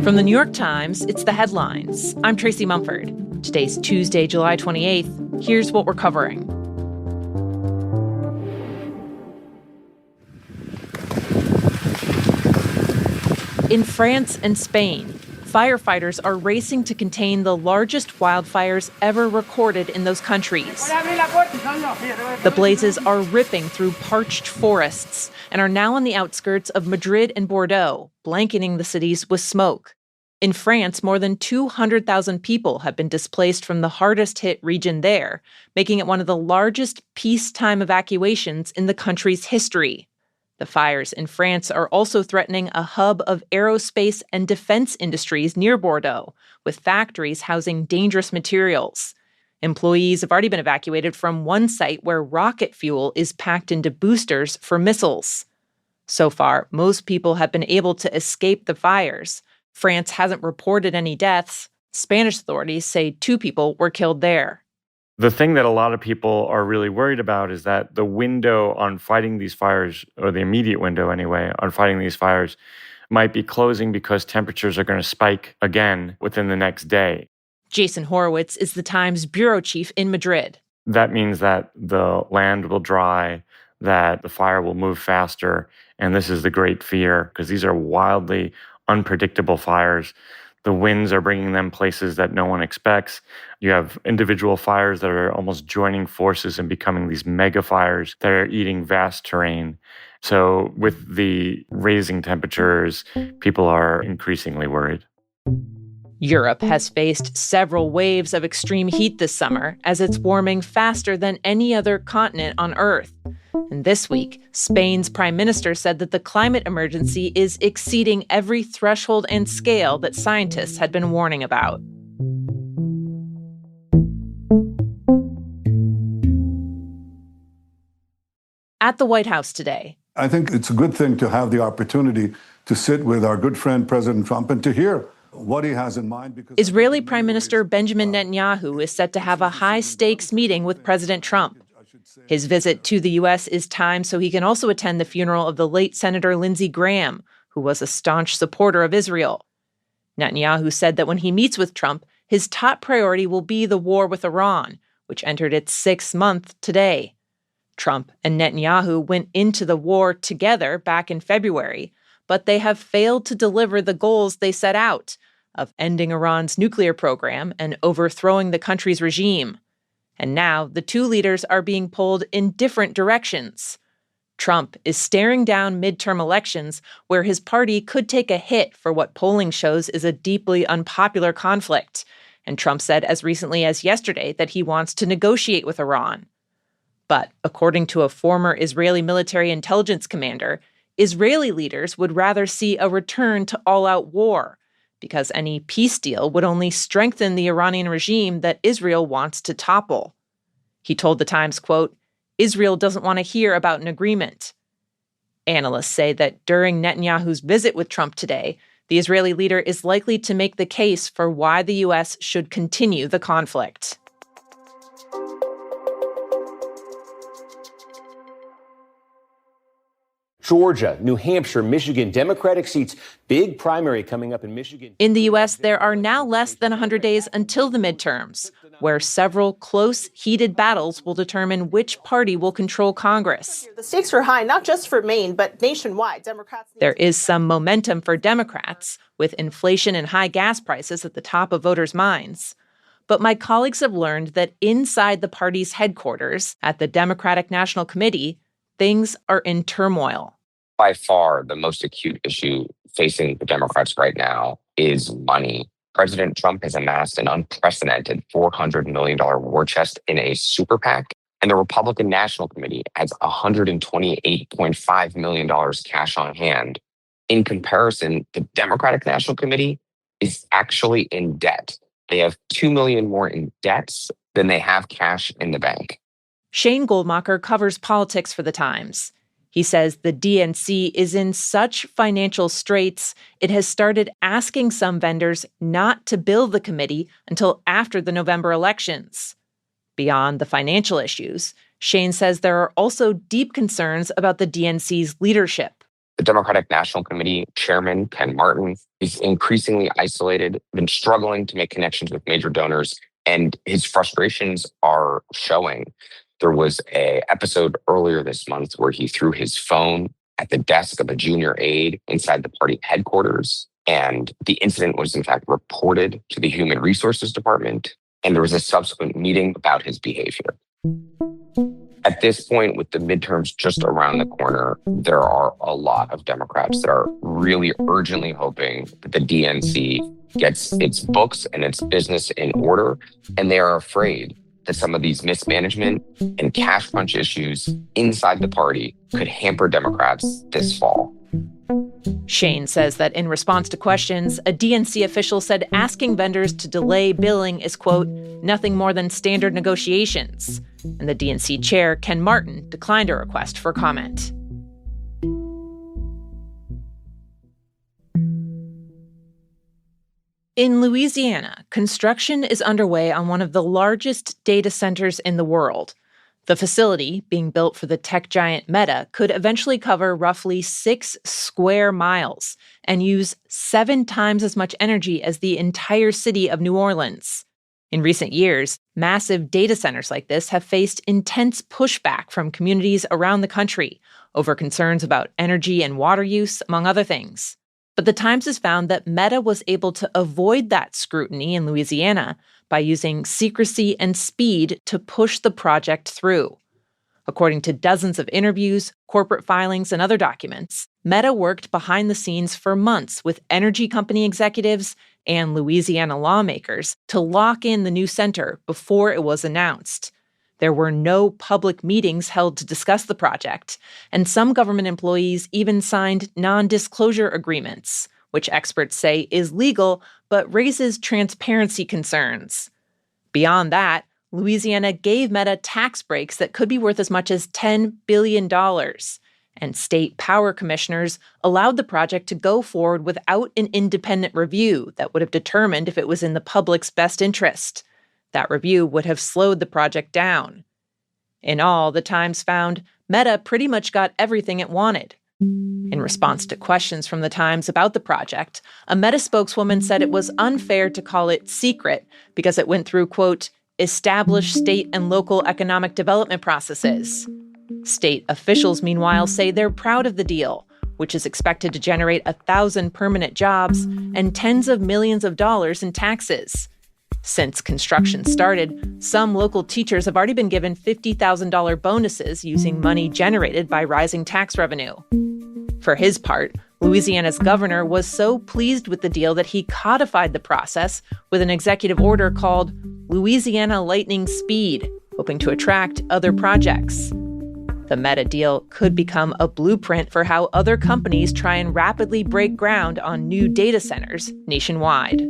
From the New York Times, it's The Headlines. I'm Tracy Mumford. Today's Tuesday, July 28th. Here's what we're covering. In France and Spain, firefighters are racing to contain the largest wildfires ever recorded in those countries. The blazes are ripping through parched forests and are now on the outskirts of Madrid and Bordeaux, blanketing the cities with smoke. In France, more than 200,000 people have been displaced from the hardest-hit region there, making it one of the largest peacetime evacuations in the country's history. The fires in France are also threatening a hub of aerospace and defense industries near Bordeaux, with factories housing dangerous materials. Employees have already been evacuated from one site where rocket fuel is packed into boosters for missiles. So far, most people have been able to escape the fires. France hasn't reported any deaths. Spanish authorities say 2 people were killed there. The thing that a lot of people are really worried about is that the window on fighting these fires, or the immediate window anyway, on fighting these fires might be closing because temperatures are going to spike again within the next day. Jason Horowitz is the Times bureau chief in Madrid. That means that the land will dry, that the fire will move faster, and this is the great fear because these are wildly unpredictable fires. The winds are bringing them places that no one expects. You have individual fires that are almost joining forces and becoming these mega fires that are eating vast terrain. So with the raising temperatures, people are increasingly worried. Europe has faced several waves of extreme heat this summer as it's warming faster than any other continent on Earth. And this week, Spain's prime minister said that the climate emergency is exceeding every threshold and scale that scientists had been warning about. At the White House today, I think it's a good thing to have the opportunity to sit with our good friend President Trump and to hear what he has in mind. Because Israeli Prime Minister Benjamin Netanyahu is set to have a high-stakes meeting with President Trump. His visit to the U.S. is timed so he can also attend the funeral of the late Senator Lindsey Graham, who was a staunch supporter of Israel. Netanyahu said that when he meets with Trump, his top priority will be the war with Iran, which entered its 6th month today. Trump and Netanyahu went into the war together back in February, but they have failed to deliver the goals they set out of ending Iran's nuclear program and overthrowing the country's regime. And now the 2 leaders are being pulled in different directions. Trump is staring down midterm elections where his party could take a hit for what polling shows is a deeply unpopular conflict. And Trump said as recently as yesterday that he wants to negotiate with Iran. But according to a former Israeli military intelligence commander, Israeli leaders would rather see a return to all-out war, because any peace deal would only strengthen the Iranian regime that Israel wants to topple. He told the Times, quote, "Israel doesn't want to hear about an agreement." Analysts say that during Netanyahu's visit with Trump today, the Israeli leader is likely to make the case for why the U.S. should continue the conflict. Georgia, New Hampshire, Michigan, Democratic seats, big primary coming up in Michigan. In the U.S., there are now less than 100 days until the midterms, where several close, heated battles will determine which party will control Congress. The stakes are high, not just for Maine, but nationwide. There is some momentum for Democrats, with inflation and high gas prices at the top of voters' minds. But my colleagues have learned that inside the party's headquarters, at the Democratic National Committee, things are in turmoil. By far, the most acute issue facing the Democrats right now is money. President Trump has amassed an unprecedented $400 million war chest in a super PAC, and the Republican National Committee has $128.5 million cash on hand. In comparison, the Democratic National Committee is actually in debt. They have $2 million more in debts than they have cash in the bank. Shane Goldmacher covers politics for The Times. He says the DNC is in such financial straits, it has started asking some vendors not to bill the committee until after the November elections. Beyond the financial issues, Shane says there are also deep concerns about the DNC's leadership. The Democratic National Committee chairman, Ken Martin, is increasingly isolated, been struggling to make connections with major donors, and his frustrations are showing. There was an episode earlier this month where he threw his phone at the desk of a junior aide inside the party headquarters. And the incident was, in fact, reported to the Human Resources Department. And there was a subsequent meeting about his behavior. At this point, with the midterms just around the corner, there are a lot of Democrats that are really urgently hoping that the DNC gets its books and its business in order. And they are afraid that some of these mismanagement and cash crunch issues inside the party could hamper Democrats this fall. Shane says that in response to questions, a DNC official said asking vendors to delay billing is, quote, nothing more than standard negotiations. And the DNC chair, Ken Martin, declined a request for comment. In Louisiana, construction is underway on one of the largest data centers in the world. The facility, being built for the tech giant Meta, could eventually cover roughly 6 square miles and use 7 times as much energy as the entire city of New Orleans. In recent years, massive data centers like this have faced intense pushback from communities around the country over concerns about energy and water use, among other things. But the Times has found that Meta was able to avoid that scrutiny in Louisiana by using secrecy and speed to push the project through. According to dozens of interviews, corporate filings, and other documents, Meta worked behind the scenes for months with energy company executives and Louisiana lawmakers to lock in the new center before it was announced. There were no public meetings held to discuss the project, and some government employees even signed non-disclosure agreements, which experts say is legal but raises transparency concerns. Beyond that, Louisiana gave Meta tax breaks that could be worth as much as $10 billion, and state power commissioners allowed the project to go forward without an independent review that would have determined if it was in the public's best interest. That review would have slowed the project down. In all, the Times found Meta pretty much got everything it wanted. In response to questions from the Times about the project, a Meta spokeswoman said it was unfair to call it secret because it went through, quote, established state and local economic development processes. State officials, meanwhile, say they're proud of the deal, which is expected to generate 1,000 permanent jobs and tens of millions of dollars in taxes. Since construction started, some local teachers have already been given $50,000 bonuses using money generated by rising tax revenue. For his part, Louisiana's governor was so pleased with the deal that he codified the process with an executive order called Louisiana Lightning Speed, hoping to attract other projects. The Meta deal could become a blueprint for how other companies try and rapidly break ground on new data centers nationwide.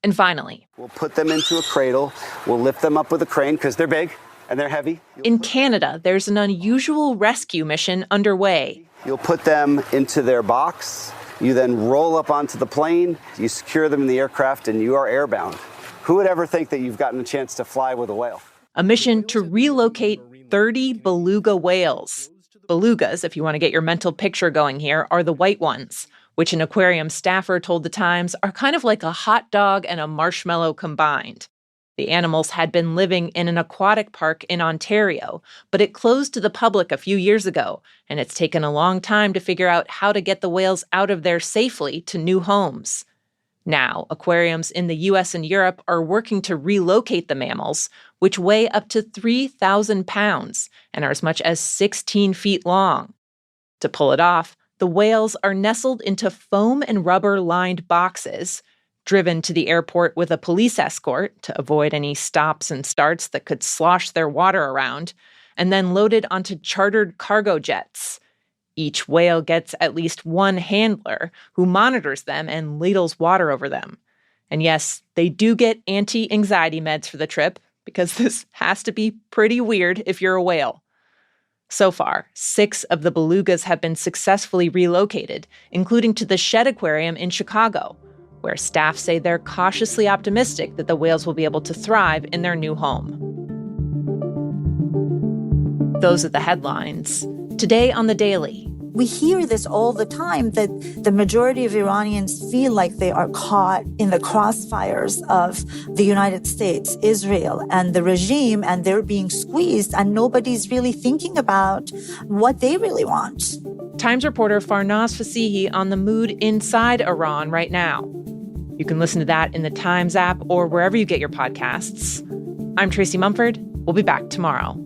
And finally, we'll put them into a cradle. We'll lift them up with a crane because they're big and they're heavy. In Canada, there's an unusual rescue mission underway. You'll put them into their box. You then roll up onto the plane. You secure them in the aircraft and you are airbound. Who would ever think that you've gotten a chance to fly with a whale? A mission to relocate 30 beluga whales. Belugas, if you want to get your mental picture going here, are the white ones, which an aquarium staffer told the Times are kind of like a hot dog and a marshmallow combined. The animals had been living in an aquatic park in Ontario, but it closed to the public a few years ago, and it's taken a long time to figure out how to get the whales out of there safely to new homes. Now, aquariums in the US and Europe are working to relocate the mammals, which weigh up to 3,000 pounds and are as much as 16 feet long. To pull it off, the whales are nestled into foam and rubber-lined boxes, driven to the airport with a police escort to avoid any stops and starts that could slosh their water around, and then loaded onto chartered cargo jets. Each whale gets at least one handler who monitors them and ladles water over them. And yes, they do get anti-anxiety meds for the trip, because this has to be pretty weird if you're a whale. So far, 6 of the belugas have been successfully relocated, including to the Shed Aquarium in Chicago, where staff say they're cautiously optimistic that the whales will be able to thrive in their new home. Those are the headlines. Today on The Daily. We hear this all the time, that the majority of Iranians feel like they are caught in the crossfires of the United States, Israel, and the regime, and they're being squeezed, and nobody's really thinking about what they really want. Times reporter Farnaz Fasihi on the mood inside Iran right now. You can listen to that in the Times app or wherever you get your podcasts. I'm Tracy Mumford. We'll be back tomorrow.